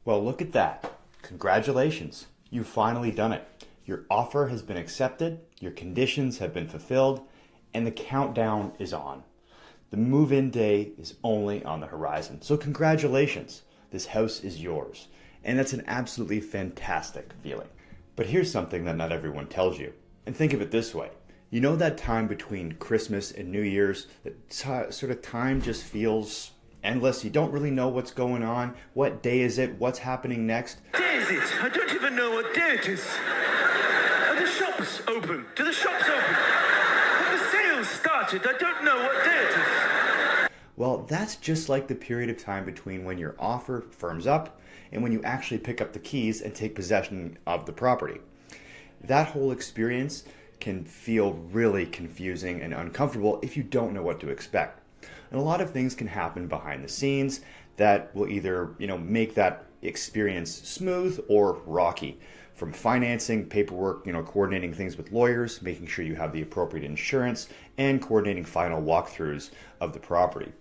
Well, look at that. Congratulations. You've finally done it. Your offer has been accepted, your conditions have been fulfilled, and the countdown is on. The move-in day is only on the horizon. So congratulations. This house is yours. And that's an absolutely fantastic feeling. But here's something that not everyone tells you. And think of it this way. You know that time between Christmas and New Year's, that sort of time just feels endless. You don't really know what's going on. What day is it? What's happening next? Day is it? I don't even know what day it is. Are the shops open? Do the shops open? Have the sales started? I don't know what day it is. Well, that's just like the period of time between when your offer firms up and when you actually pick up the keys and take possession of the property. That whole experience can feel really confusing and uncomfortable if you don't know what to expect. And a lot of things can happen behind the scenes that will either, make that experience smooth or rocky. From financing, paperwork, coordinating things with lawyers, making sure you have the appropriate insurance, and coordinating final walkthroughs of the property.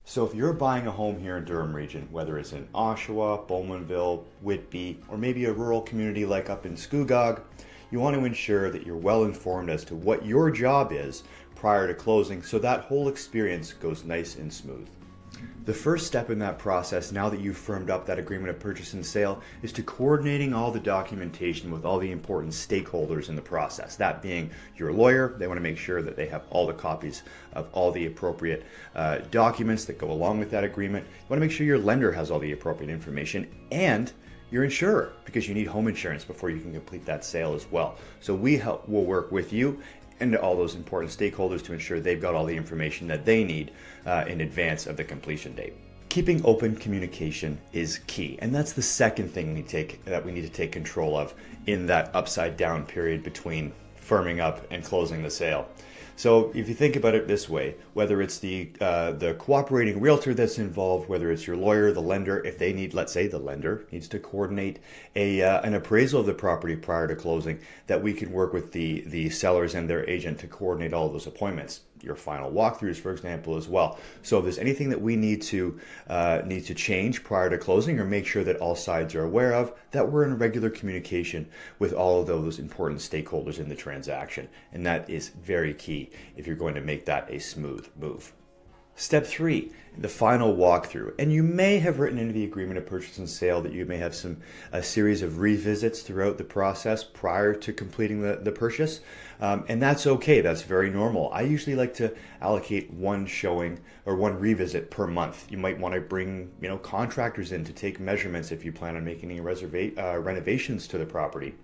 So if you're buying a home here in Durham region, whether it's in Oshawa, Bowmanville, Whitby, or maybe a rural community like up in Scugog, you want to ensure that you're well informed as to what your job is prior to closing so that whole experience goes nice and smooth. The first step in that process, now that you've firmed up that agreement of purchase and sale, is to coordinating all the documentation with all the important stakeholders in the process. That being your lawyer. They want to make sure that they have all the copies of all the appropriate documents that go along with that agreement. You want to make sure your lender has all the appropriate information, and your insurer, because you need home insurance before you can complete that sale as well. So will work with you and all those important stakeholders to ensure they've got all the information that they need in advance of the completion date. Keeping open communication is key, and that's the second thing we need to take control of in that upside down period between firming up and closing the sale. So if you think about it this way, whether it's the cooperating realtor that's involved, whether it's your lawyer, the lender, if they need, let's say the lender needs to coordinate an appraisal of the property prior to closing, that we can work with the sellers and their agent to coordinate all of those appointments. Your final walkthroughs, for example, as well. So if there's anything that we need to change prior to closing, or make sure that all sides are aware of, that we're in regular communication with all of those important stakeholders in the transaction. And that is very key if you're going to make that a smooth move. Step 3, the final walkthrough. And you may have written into the agreement of purchase and sale that you may have a series of revisits throughout the process prior to completing the purchase. And that's okay. That's very normal. I usually like to allocate one showing or one revisit per month. You might want to bring contractors in to take measurements if you plan on making any renovations to the property.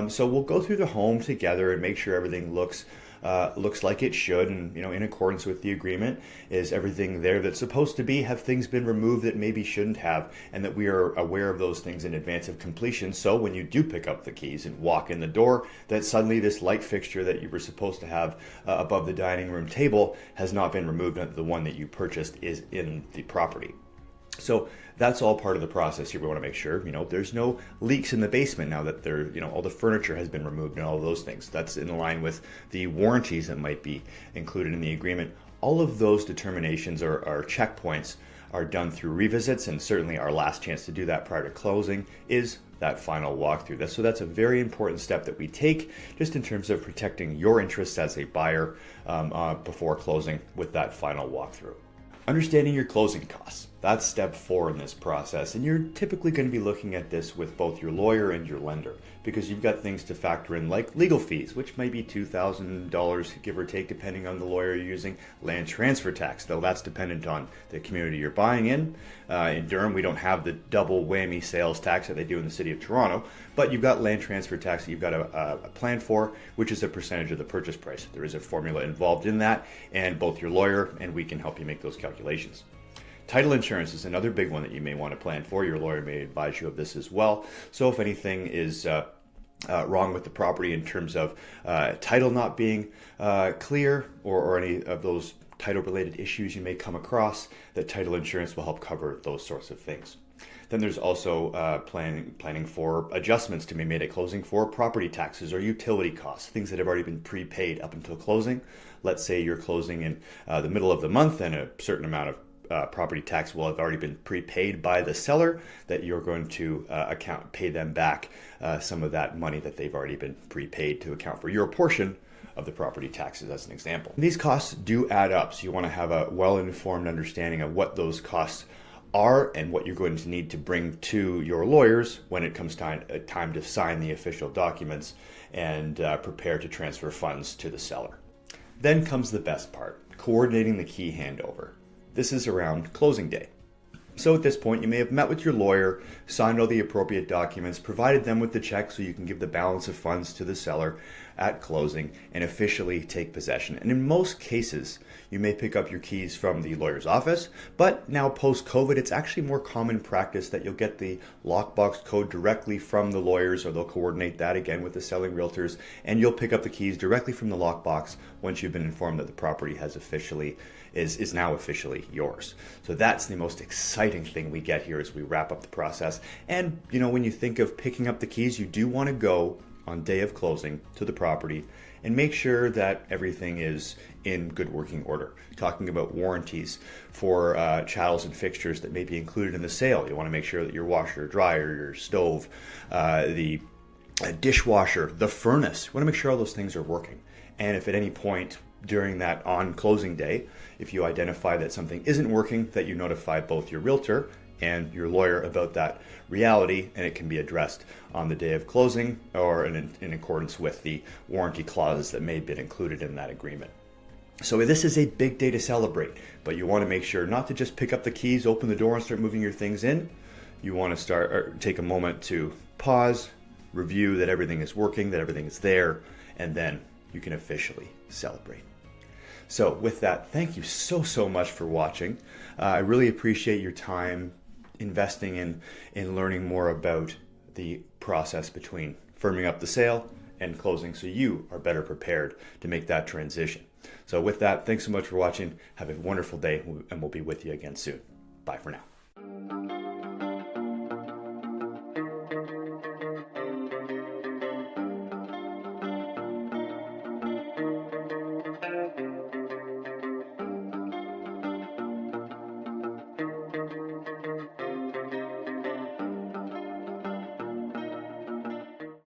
So we'll go through the home together and make sure everything looks like it should, and in accordance with the agreement. Is everything there that's supposed to be? Have things been removed that maybe shouldn't have, and that we are aware of those things in advance of completion, so when you do pick up the keys and walk in the door, that suddenly this light fixture that you were supposed to have above the dining room table has not been removed, and the one that you purchased is in the property. So that's all part of the process here. We want to make sure, there's no leaks in the basement now that all the furniture has been removed and all of those things. That's in line with the warranties that might be included in the agreement. All of those determinations or checkpoints are done through revisits, and certainly our last chance to do that prior to closing is that final walkthrough. So that's a very important step that we take just in terms of protecting your interests as a buyer before closing with that final walkthrough. Understanding your closing costs. That's step 4 in this process, and you're typically going to be looking at this with both your lawyer and your lender, because you've got things to factor in like legal fees, which might be $2,000 give or take depending on the lawyer you're using. Land transfer tax, though that's dependent on the community you're buying in. In Durham, we don't have the double whammy sales tax that they do in the city of Toronto, but you've got land transfer tax that you've got a plan for, which is a percentage of the purchase price. There is a formula involved in that, and both your lawyer and we can help you make those calculations. Title insurance is another big one that you may want to plan for. Your lawyer may advise you of this as well. So if anything is wrong with the property in terms of title not being clear, or any of those title related issues you may come across, that title insurance will help cover those sorts of things. Then there's also planning for adjustments to be made at closing for property taxes or utility costs, things that have already been prepaid up until closing. Let's say you're closing in the middle of the month and a certain amount of property tax will have already been prepaid by the seller, that you're going to pay them back some of that money that they've already been prepaid to account for your portion of the property taxes, as an example. These costs do add up, so you want to have a well-informed understanding of what those costs are and what you're going to need to bring to your lawyers when it comes time to sign the official documents and prepare to transfer funds to the seller. Then comes the best part, coordinating the key handover. This is around closing day. So at this point, you may have met with your lawyer, signed all the appropriate documents, provided them with the check so you can give the balance of funds to the seller at closing and officially take possession. And in most cases, you may pick up your keys from the lawyer's office, but now post-COVID, it's actually more common practice that you'll get the lockbox code directly from the lawyers, or they'll coordinate that again with the selling realtors, and you'll pick up the keys directly from the lockbox once you've been informed that the property is now officially yours. So that's the most exciting thing we get here as we wrap up the process. And when you think of picking up the keys, you do want to go on day of closing to the property and make sure that everything is in good working order. Talking about warranties for chattels and fixtures that may be included in the sale. You want to make sure that your washer, dryer, your stove, the dishwasher, the furnace, you want to make sure all those things are working. And if at any point during that on closing day, if you identify that something isn't working, that you notify both your realtor and your lawyer about that reality, and it can be addressed on the day of closing or in accordance with the warranty clauses that may have been included in that agreement. So this is a big day to celebrate, but you want to make sure not to just pick up the keys, open the door, and start moving your things in. You want to take a moment to pause, review that everything is working, that everything is there, and then you can officially celebrate. So with that, thank you so much for watching. I really appreciate your time investing in learning more about the process between firming up the sale and closing, so you are better prepared to make that transition. So with that, thanks so much for watching. Have a wonderful day, and we'll be with you again soon. Bye for now.